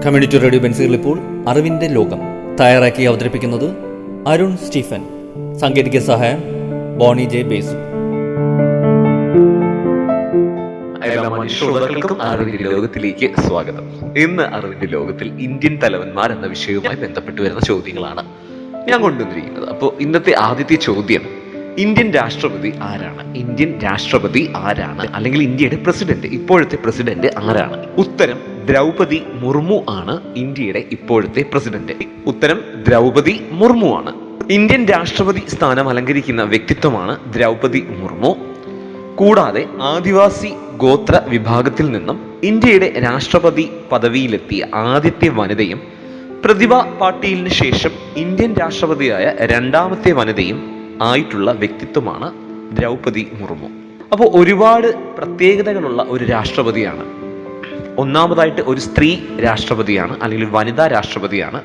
Community radio ബെൻസിൽ ഇപ്പോൾ അറിവിന്റെ ലോകം തയ്യാറാക്കി അവതരിപ്പിക്കുന്നത് അരുൺ സ്റ്റീഫൻ. സാങ്കേതിക സഹായം ബോണി ജെ ബേസു. ശ്രോതാക്കൾക്കും അറിവിന്റെ ലോകത്തിലേക്ക് സ്വാഗതം. ഇന്ന് അറിവിന്റെ ലോകത്തിൽ ഇന്ത്യൻ തലവന്മാർ എന്ന വിഷയവുമായി ബന്ധപ്പെട്ട് വരുന്ന ചോദ്യങ്ങളാണ് ഞാൻ കൊണ്ടുവന്നിരിക്കുന്നത്. അപ്പോൾ ഇന്നത്തെ ആദ്യത്തെ ചോദ്യം, ഇന്ത്യൻ രാഷ്ട്രപതി ആരാണ്? ഇന്ത്യൻ രാഷ്ട്രപതി ആരാണ്? അല്ലെങ്കിൽ ഇന്ത്യയുടെ പ്രസിഡന്റ്, ഇപ്പോഴത്തെ പ്രസിഡന്റ് ആരാണ്? ഉത്തരം ദ്രൗപദി മുർമു ആണ് ഇന്ത്യയുടെ ഇപ്പോഴത്തെ പ്രസിഡന്റ്. ഉത്തരം ദ്രൗപദി മുർമു ആണ്. ഇന്ത്യൻ രാഷ്ട്രപതി സ്ഥാനം അലങ്കരിക്കുന്ന വ്യക്തിത്വമാണ് ദ്രൗപദി മുർമു. കൂടാതെ ആദിവാസി ഗോത്ര വിഭാഗത്തിൽ നിന്നും ഇന്ത്യയുടെ രാഷ്ട്രപതി പദവിയിലെത്തിയ ആദ്യത്തെ വനിതയും, പ്രതിഭ പാട്ടീലിന് ശേഷം ഇന്ത്യൻ രാഷ്ട്രപതിയായ രണ്ടാമത്തെ വനിതയും ആയിട്ടുള്ള വ്യക്തിത്വമാണ് ദ്രൗപദി മുർമു. അപ്പോൾ ഒരുപാട് പ്രത്യേകതകളുള്ള ഒരു രാഷ്ട്രപതിയാണ്. ഒന്നാമതായിട്ട് ഒരു സ്ത്രീ രാഷ്ട്രപതിയാണ്, അല്ലെങ്കിൽ വനിതാ രാഷ്ട്രപതിയാണ്.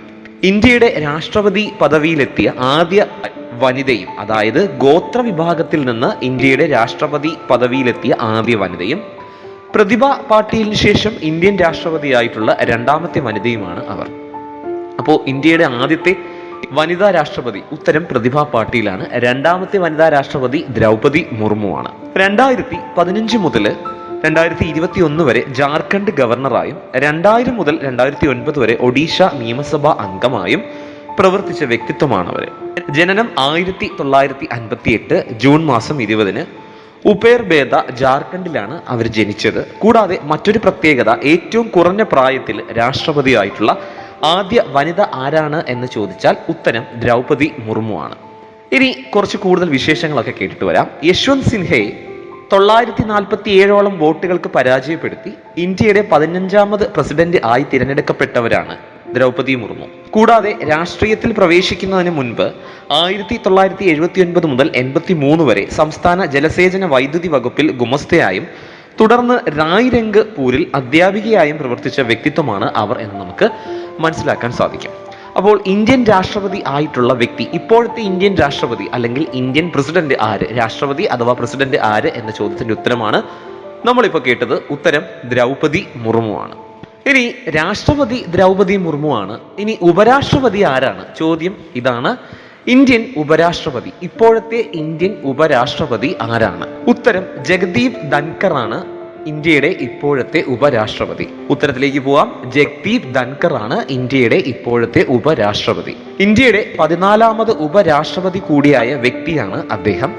ഇന്ത്യയുടെ രാഷ്ട്രപതി പദവിയിലെത്തിയ ആദ്യ വനിതയും, അതായത് ഗോത്ര വിഭാഗത്തിൽ നിന്ന് ഇന്ത്യയുടെ രാഷ്ട്രപതി പദവിയിലെത്തിയ ആദ്യ വനിതയും, പ്രതിഭ പാട്ടീലിന് ശേഷം ഇന്ത്യൻ രാഷ്ട്രപതിയായിട്ടുള്ള രണ്ടാമത്തെ വനിതയുമാണ് അവർ. അപ്പോൾ ഇന്ത്യയുടെ ആദ്യത്തെ വനിതാ രാഷ്ട്രപതി ഉത്തരം പ്രതിഭ പാട്ടീലാണ്. രണ്ടാമത്തെ വനിതാ രാഷ്ട്രപതി ദ്രൗപദി മുർമു ആണ്. 2015 മുതൽ 2021 വരെ ജാർഖണ്ഡ് ഗവർണറായും 2000 മുതൽ 2009 വരെ ഒഡീഷ നിയമസഭാ അംഗമായും പ്രവർത്തിച്ച വ്യക്തിത്വമാണ് അവർ. ജനനം 1958 ജൂൺ മാസം 20 ഉപേർബേദ ജാർഖണ്ഡിലാണ് അവർ ജനിച്ചത്. കൂടാതെ മറ്റൊരു പ്രത്യേകത, ഏറ്റവും കുറഞ്ഞ പ്രായത്തിൽ രാഷ്ട്രപതിയായിട്ടുള്ള ആദ്യ വനിത ആരാണ് എന്ന് ചോദിച്ചാൽ ഉത്തരം ദ്രൗപദി മുർമു ആണ്. ഇനി കുറച്ച് കൂടുതൽ വിശേഷങ്ങളൊക്കെ കേട്ടിട്ട് വരാം. യശ്വന്ത് സിൻഹയെ 947ഓളം വോട്ടുകൾക്ക് പരാജയപ്പെടുത്തി ഇന്ത്യയുടെ 15ാമത് പ്രസിഡന്റ് ആയി തിരഞ്ഞെടുക്കപ്പെട്ടവരാണ് ദ്രൗപദി മുർമു. കൂടാതെ രാഷ്ട്രീയത്തിൽ പ്രവേശിക്കുന്നതിന് മുൻപ് 1979 മുതൽ 83 വരെ സംസ്ഥാന ജലസേചന വൈദ്യുതി വകുപ്പിൽ ഗുമസ്തയായും തുടർന്ന് റായ്രംഗ്പൂരിൽ അധ്യാപികയായും പ്രവർത്തിച്ച വ്യക്തിത്വമാണ് അവർ എന്ന് നമുക്ക് മനസ്സിലാക്കാൻ സാധിക്കും. അപ്പോൾ ഇന്ത്യൻ രാഷ്ട്രപതി ആയിട്ടുള്ള വ്യക്തി, ഇപ്പോഴത്തെ ഇന്ത്യൻ രാഷ്ട്രപതി അല്ലെങ്കിൽ ഇന്ത്യൻ പ്രസിഡന്റ് ആര്, രാഷ്ട്രപതി അഥവാ പ്രസിഡന്റ് ആര് എന്ന ചോദ്യത്തിന്റെ ഉത്തരമാണ് നമ്മളിപ്പോൾ കേട്ടത്. ഉത്തരം ദ്രൗപദി മുർമു ആണ്. ഇനി രാഷ്ട്രപതി ദ്രൗപദി മുർമു ആണ്. ഇനി ഉപരാഷ്ട്രപതി ആരാണ്? ചോദ്യം ഇതാണ്, ഇന്ത്യൻ ഉപരാഷ്ട്രപതി, ഇപ്പോഴത്തെ ഇന്ത്യൻ ഉപരാഷ്ട്രപതി ആരാണ്? ഉത്തരം ജഗദീപ് ധൻകർ ആണ് ഇന്ത്യയുടെ ഇപ്പോഴത്തെ ഉപരാഷ്ട്രപതി. ഉത്തരത്തിലേക്ക് പോവാം. ജഗദീപ് ധൻകർ ആണ് ഇന്ത്യയുടെ ഇപ്പോഴത്തെ ഉപരാഷ്ട്രപതി. ഇന്ത്യയുടെ 14ാമത് ഉപരാഷ്ട്രപതി കൂടിയായ വ്യക്തിയാണ് അദ്ദേഹം.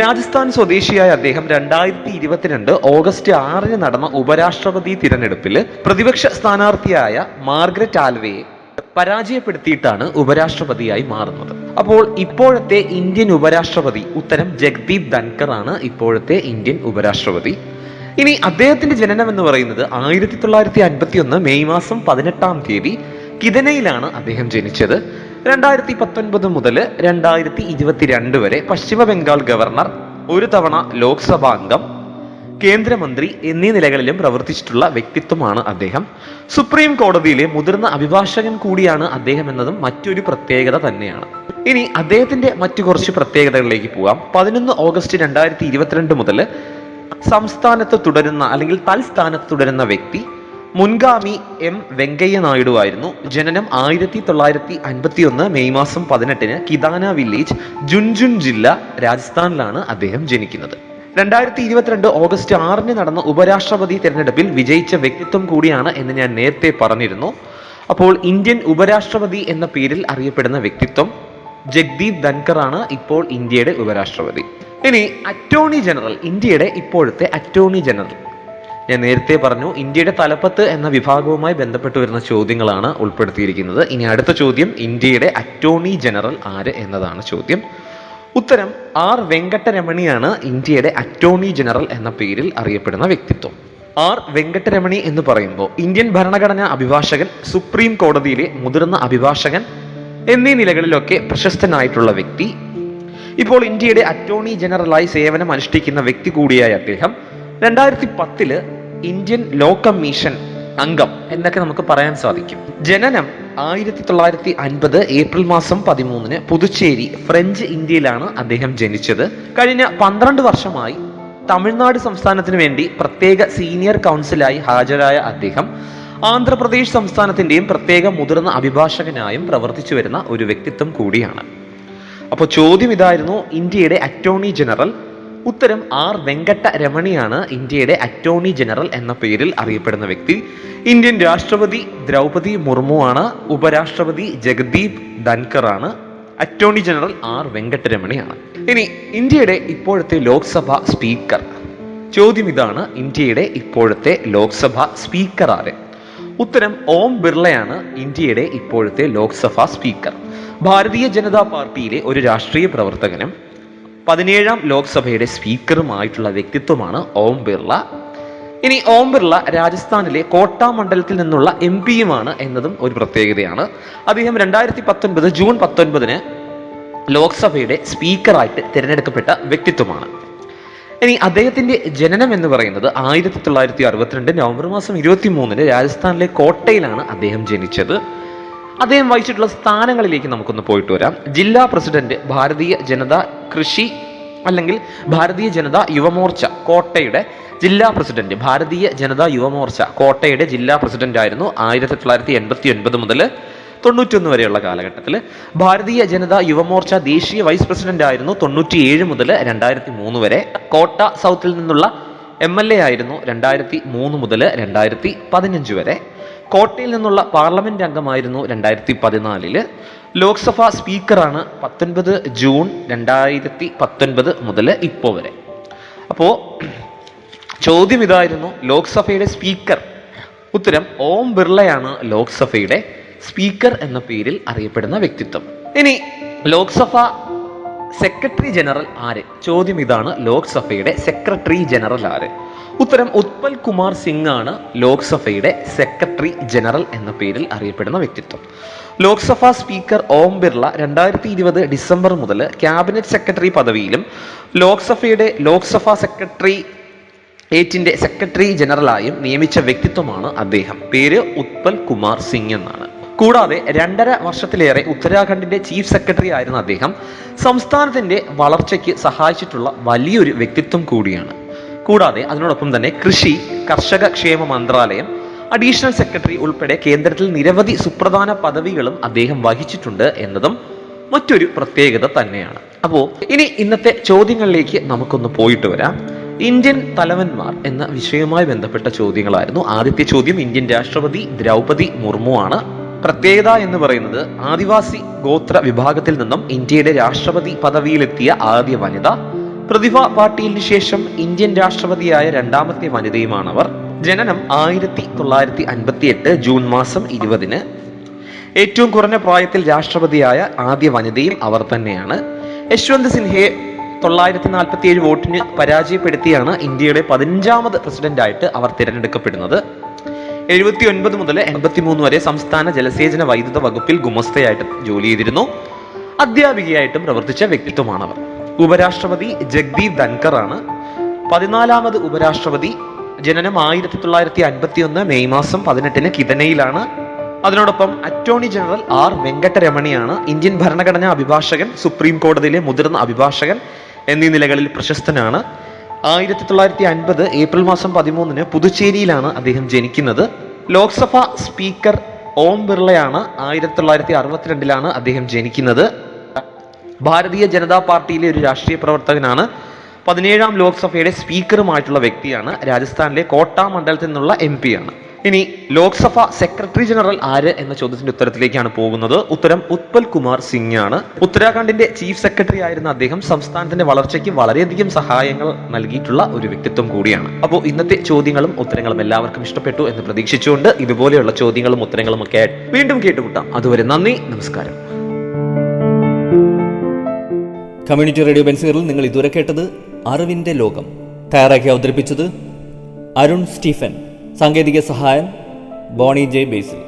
രാജസ്ഥാൻ സ്വദേശിയായ അദ്ദേഹം 2022 ഓഗസ്റ്റ് 6 നടന്ന ഉപരാഷ്ട്രപതി തിരഞ്ഞെടുപ്പിൽ പ്രതിപക്ഷ സ്ഥാനാർത്ഥിയായ മാർഗ്രറ്റ് ആൽവയെ പരാജയപ്പെടുത്തിയിട്ടാണ് ഉപരാഷ്ട്രപതിയായി മാറുന്നത്. അപ്പോൾ ഇപ്പോഴത്തെ ഇന്ത്യൻ ഉപരാഷ്ട്രപതി ഉത്തരം ജഗദീപ് ധൻകർ ആണ് ഇപ്പോഴത്തെ ഇന്ത്യൻ ഉപരാഷ്ട്രപതി. ഇനി അദ്ദേഹത്തിന്റെ ജനനം എന്ന് പറയുന്നത് 1951 മെയ് മാസം 18-ാം തീയതി കിതനയിലാണ് അദ്ദേഹം ജനിച്ചത്. 2019 മുതൽ 2022 വരെ പശ്ചിമ ബംഗാൾ ഗവർണർ, ഒരു തവണ ലോക്സഭാ അംഗം, കേന്ദ്രമന്ത്രി എന്നീ നിലകളിലും പ്രവർത്തിച്ചിട്ടുള്ള വ്യക്തിത്വമാണ് അദ്ദേഹം. സുപ്രീം കോടതിയിലെ മുതിർന്ന അഭിഭാഷകൻ കൂടിയാണ് അദ്ദേഹം എന്നതും മറ്റൊരു പ്രത്യേകത തന്നെയാണ്. ഇനി അദ്ദേഹത്തിന്റെ മറ്റു കുറച്ച് പ്രത്യേകതകളിലേക്ക് പോകാം. 11 ഓഗസ്റ്റ് 2022 മുതൽ സംസ്ഥാനത്ത് തുടരുന്ന അല്ലെങ്കിൽ തൽസ്ഥാനത്ത് തുടരുന്ന വ്യക്തി മുൻഗാമി എം വെങ്കയ്യ നായിഡു ആയിരുന്നു. ജനനം 1951 മെയ് മാസം 18 കിദാന വില്ലേജ്, ജുൻജുൻ ജില്ല, രാജസ്ഥാനിലാണ് അദ്ദേഹം ജനിക്കുന്നത്. 2022 ഓഗസ്റ്റ് 6 നടന്ന ഉപരാഷ്ട്രപതി തിരഞ്ഞെടുപ്പിൽ വിജയിച്ച വ്യക്തിത്വം കൂടിയാണ് എന്ന് ഞാൻ നേരത്തെ പറഞ്ഞിരുന്നു. അപ്പോൾ ഇന്ത്യൻ ഉപരാഷ്ട്രപതി എന്ന പേരിൽ അറിയപ്പെടുന്ന വ്യക്തിത്വം ജഗദീപ് ധൻകർ ആണ് ഇപ്പോൾ ഇന്ത്യയുടെ ഉപരാഷ്ട്രപതി. ഇനി അറ്റോർണി ജനറൽ, ഇന്ത്യയുടെ ഇപ്പോഴത്തെ അറ്റോർണി ജനറൽ. ഞാൻ നേരത്തെ പറഞ്ഞു, ഇന്ത്യയുടെ തലപ്പത്ത് എന്ന വിഭാഗവുമായി ബന്ധപ്പെട്ട് വരുന്ന ചോദ്യങ്ങളാണ് ഉൾപ്പെടുത്തിയിരിക്കുന്നത്. ഇനി അടുത്ത ചോദ്യം, ഇന്ത്യയുടെ അറ്റോർണി ജനറൽ ആര് എന്നതാണ് ചോദ്യം. ഉത്തരം ആർ വെങ്കട്ടരമണിയാണ് ഇന്ത്യയുടെ അറ്റോർണി ജനറൽ എന്ന പേരിൽ അറിയപ്പെടുന്ന വ്യക്തിത്വം. ആർ വെങ്കട്ടരമണി എന്ന് പറയുമ്പോൾ ഇന്ത്യൻ ഭരണഘടനാ അഭിഭാഷകൻ, സുപ്രീം കോടതിയിലെ മുതിർന്ന അഭിഭാഷകൻ എന്നീ നിലകളിലൊക്കെ പ്രശസ്തനായിട്ടുള്ള വ്യക്തി. ഇപ്പോൾ ഇന്ത്യയുടെ അറ്റോർണി ജനറലായി സേവനം അനുഷ്ഠിക്കുന്ന വ്യക്തി കൂടിയായ അദ്ദേഹം 2010 ഇന്ത്യൻ ലോ കമ്മീഷൻ അംഗം എന്നൊക്കെ നമുക്ക് പറയാൻ സാധിക്കും. ജനനം 1950 ഏപ്രിൽ മാസം 13 പുതുച്ചേരി, ഫ്രഞ്ച് ഇന്ത്യയിലാണ് അദ്ദേഹം ജനിച്ചത്. കഴിഞ്ഞ 12 വർഷമായി തമിഴ്നാട് സംസ്ഥാനത്തിന് വേണ്ടി പ്രത്യേക സീനിയർ കൗൺസിലായി ഹാജരായ അദ്ദേഹം ആന്ധ്രാപ്രദേശ് സംസ്ഥാനത്തിന്റെയും പ്രത്യേക മുതിർന്ന അഭിഭാഷകനായും പ്രവർത്തിച്ചു വരുന്ന ഒരു വ്യക്തിത്വം കൂടിയാണ്. അപ്പോൾ ചോദ്യം ഇതായിരുന്നു, ഇന്ത്യയുടെ അറ്റോർണി ജനറൽ. ഉത്തരം ആർ വെങ്കട്ട രമണിയാണ് ഇന്ത്യയുടെ അറ്റോർണി ജനറൽ എന്ന പേരിൽ അറിയപ്പെടുന്ന വ്യക്തി. ഇന്ത്യൻ രാഷ്ട്രപതി ദ്രൗപദി മുർമു ആണ്. ഉപരാഷ്ട്രപതി ജഗദീപ് ധൻകർ ആണ്. അറ്റോർണി ജനറൽ ആർ വെങ്കട്ടരമണിയാണ്. ഇനി ഇന്ത്യയുടെ ഇപ്പോഴത്തെ ലോക്സഭ സ്പീക്കർ. ചോദ്യം ഇതാണ്, ഇന്ത്യയുടെ ഇപ്പോഴത്തെ ലോക്സഭ സ്പീക്കർ ആര്? ഉത്തരം ഓം ബിർളയാണ് ഇന്ത്യയുടെ ഇപ്പോഴത്തെ ലോക്സഭാ സ്പീക്കർ. ഭാരതീയ ജനതാ പാർട്ടിയിലെ ഒരു രാഷ്ട്രീയ പ്രവർത്തകനും 17ാം ലോക്സഭയുടെ സ്പീക്കറുമായിട്ടുള്ള വ്യക്തിത്വമാണ് ഓം ബിർള. ഇനി ഓം ബിർള രാജസ്ഥാനിലെ കോട്ട മണ്ഡലത്തിൽ നിന്നുള്ള MP-യുമാണ് എന്നതും ഒരു പ്രത്യേകതയാണ്. അദ്ദേഹം 2019 ജൂൺ 19 ലോക്സഭയുടെ സ്പീക്കറായിട്ട് തിരഞ്ഞെടുക്കപ്പെട്ട വ്യക്തിത്വമാണ്. ഇനി അദ്ദേഹത്തിന്റെ ജനനം എന്ന് പറയുന്നത് 1962 നവംബർ മാസം 23 രാജസ്ഥാനിലെ കോട്ടയിലാണ് അദ്ദേഹം ജനിച്ചത്. അദ്ദേഹം വഹിച്ചിട്ടുള്ള സ്ഥാനങ്ങളിലേക്ക് നമുക്കൊന്ന് പോയിട്ട് വരാം. ജില്ലാ പ്രസിഡന്റ്, ഭാരതീയ ജനതാ കൃഷി അല്ലെങ്കിൽ ഭാരതീയ ജനതാ യുവമോർച്ച കോട്ടയുടെ ജില്ലാ പ്രസിഡന്റ്, ഭാരതീയ ജനതാ യുവമോർച്ച കോട്ടയുടെ ജില്ലാ പ്രസിഡന്റ് ആയിരുന്നു 1989 മുതൽ 91 വരെയുള്ള കാലഘട്ടത്തിൽ. ഭാരതീയ ജനതാ യുവമോർച്ച ദേശീയ വൈസ് പ്രസിഡന്റ് ആയിരുന്നു 97 മുതൽ 2003 വരെ. കോട്ട സൗത്തിൽ നിന്നുള്ള MLA ആയിരുന്നു 2003 മുതൽ 2015 വരെ. കോട്ടയിൽ നിന്നുള്ള പാർലമെന്റ് അംഗമായിരുന്നു 2014. ലോക്സഭാ സ്പീക്കറാണ് 19 ജൂൺ 2019 മുതൽ ഇപ്പോൾ വരെ. അപ്പോ ചോദ്യം ഇതായിരുന്നു, ലോക്സഭയുടെ സ്പീക്കർ. ഉത്തരം ഓം ബിർളയാണ് ലോക്സഭയുടെ സ്പീക്കർ എന്ന പേരിൽ അറിയപ്പെടുന്ന വ്യക്തിത്വം. ഇനി ലോക്സഭ സെക്രട്ടറി ജനറൽ ആര്? ചോദ്യം ഇതാണ്, ലോക്സഭയുടെ സെക്രട്ടറി ജനറൽ ആര്? ഉത്തരം ഉത്പൽ കുമാർ സിംഗ് ആണ് ലോക്സഭയുടെ സെക്രട്ടറി ജനറൽ എന്ന പേരിൽ അറിയപ്പെടുന്ന വ്യക്തിത്വം. ലോക്സഭാ സ്പീക്കർ ഓം ബിർള 2020 ഡിസംബർ മുതൽ ക്യാബിനറ്റ് സെക്രട്ടറി പദവിയിലും ലോക്സഭയുടെ ലോക്സഭാ സെക്രട്ടേറിയറ്റിന്റെ സെക്രട്ടറി ജനറലായും നിയമിച്ച വ്യക്തിത്വമാണ് അദ്ദേഹം. പേര് ഉത്പൽ കുമാർ സിംഗ് എന്നാണ്. കൂടാതെ 2.5 വർഷത്തിലേറെ ഉത്തരാഖണ്ഡിന്റെ ചീഫ് സെക്രട്ടറി ആയിരുന്ന അദ്ദേഹം സംസ്ഥാനത്തിന്റെ വളർച്ചയ്ക്ക് സഹായിച്ചിട്ടുള്ള വലിയൊരു വ്യക്തിത്വം കൂടിയാണ്. കൂടാതെ അതിനോടൊപ്പം തന്നെ കൃഷി, കർഷക ക്ഷേമ മന്ത്രാലയം, അഡീഷണൽ സെക്രട്ടറി ഉൾപ്പെടെ കേന്ദ്രത്തിൽ നിരവധി സുപ്രധാന പദവികളും അദ്ദേഹം വഹിച്ചിട്ടുണ്ട് എന്നതും മറ്റൊരു പ്രത്യേകത തന്നെയാണ്. അപ്പോൾ ഇനി ഇന്നത്തെ ചോദ്യങ്ങളിലേക്ക് നമുക്കൊന്ന് പോയിട്ട് വരാം. ഇന്ത്യൻ തലവന്മാർ എന്ന വിഷയവുമായി ബന്ധപ്പെട്ട ചോദ്യങ്ങളായിരുന്നു. ആദ്യത്തെ ചോദ്യം, ഇന്ത്യൻ രാഷ്ട്രപതി ദ്രൗപദി മുർമു ആണ്. പ്രത്യേകത എന്ന് പറയുന്നത് ആദിവാസി ഗോത്ര വിഭാഗത്തിൽ നിന്നും ഇന്ത്യയുടെ രാഷ്ട്രപതി പദവിയിലെത്തിയ ആദ്യ വനിത. പ്രതിഭ പാട്ടീലിന് ശേഷം ഇന്ത്യൻ രാഷ്ട്രപതിയായ 2ാമത്തെ വനിതയുമാണവർ. ജനനം 1958 ജൂൺ മാസം 20. ഏറ്റവും കുറഞ്ഞ പ്രായത്തിൽ രാഷ്ട്രപതിയായ ആദ്യ വനിതയും അവർ തന്നെയാണ്. യശ്വന്ത് സിൻഹയെ 947 വോട്ടിന് പരാജയപ്പെടുത്തിയാണ് ഇന്ത്യയുടെ 15ാമത് പ്രസിഡന്റായിട്ട് അവർ തിരഞ്ഞെടുക്കപ്പെടുന്നത്. 79 മുതൽ 83 വരെ സംസ്ഥാന ജലസേചന വൈദ്യുത വകുപ്പിൽ ഗുമസ്തയായിട്ട് ജോലി ചെയ്തിരുന്നു. അധ്യാപികയായിട്ടും പ്രവർത്തിച്ച വ്യക്തിത്വമാണവർ. ഉപരാഷ്ട്രപതി ജഗദീപ് ധൻകർ ആണ് 14ാമത് ഉപരാഷ്ട്രപതി. ജനനം 1951 മെയ് മാസം 18 കിതനയിലാണ്. അതിനോടൊപ്പം അറ്റോർണി ജനറൽ ആർ വെങ്കട്ടരമണിയാണ്. ഇന്ത്യൻ ഭരണഘടനാ അഭിഭാഷകൻ, സുപ്രീം കോടതിയിലെ മുതിർന്ന അഭിഭാഷകൻ എന്നീ നിലകളിൽ പ്രശസ്തനാണ്. 1950 ഏപ്രിൽ മാസം 13 പുതുച്ചേരിയിലാണ് അദ്ദേഹം ജനിക്കുന്നത്. ലോക്സഭ സ്പീക്കർ ഓം ബിർളയാണ്. 1962 അദ്ദേഹം ജനിക്കുന്നത്. ഭാരതീയ ജനതാ പാർട്ടിയിലെ ഒരു രാഷ്ട്രീയ പ്രവർത്തകനാണ്. 17ാം ലോക്സഭയുടെ സ്പീക്കറുമായിട്ടുള്ള വ്യക്തിയാണ്. രാജസ്ഥാനിലെ കോട്ട മണ്ഡലത്തിൽ നിന്നുള്ള MP ആണ്. ഇനി ലോക്സഭ സെക്രട്ടറി ജനറൽ ആര് എന്ന ചോദ്യത്തിന്റെ ഉത്തരത്തിലേക്കാണ് പോകുന്നത്. ഉത്തരം ഉത്പൽ കുമാർ സിംഗ് ആണ്. ഉത്തരാഖണ്ഡിന്റെ ചീഫ് സെക്രട്ടറി ആയിരുന്ന അദ്ദേഹം സംസ്ഥാനത്തിന്റെ വളർച്ചയ്ക്ക് വളരെയധികം സഹായങ്ങൾ നൽകിയിട്ടുള്ള ഒരു വ്യക്തിത്വം കൂടിയാണ്. അപ്പോൾ ഇന്നത്തെ ചോദ്യങ്ങളും ഉത്തരങ്ങളും എല്ലാവർക്കും ഇഷ്ടപ്പെട്ടു എന്ന് പ്രതീക്ഷിച്ചുകൊണ്ട് ഇതുപോലെയുള്ള ചോദ്യങ്ങളും ഉത്തരങ്ങളും ഒക്കെ വീണ്ടും കേട്ടുമുട്ടാം. അതുവരെ നന്ദി, നമസ്കാരം. കമ്മ്യൂണിറ്റി റേഡിയോ ബെൻസിയറിൽ നിങ്ങൾ ഇതുവരെ കേട്ടത് അറിവിന്റെ ലോകം. തയ്യാറാക്കി അവതരിപ്പിച്ചത് അരുൺ സ്റ്റീഫൻ. സാങ്കേതിക സഹായം ബോണി ജെ ബേസിൽ.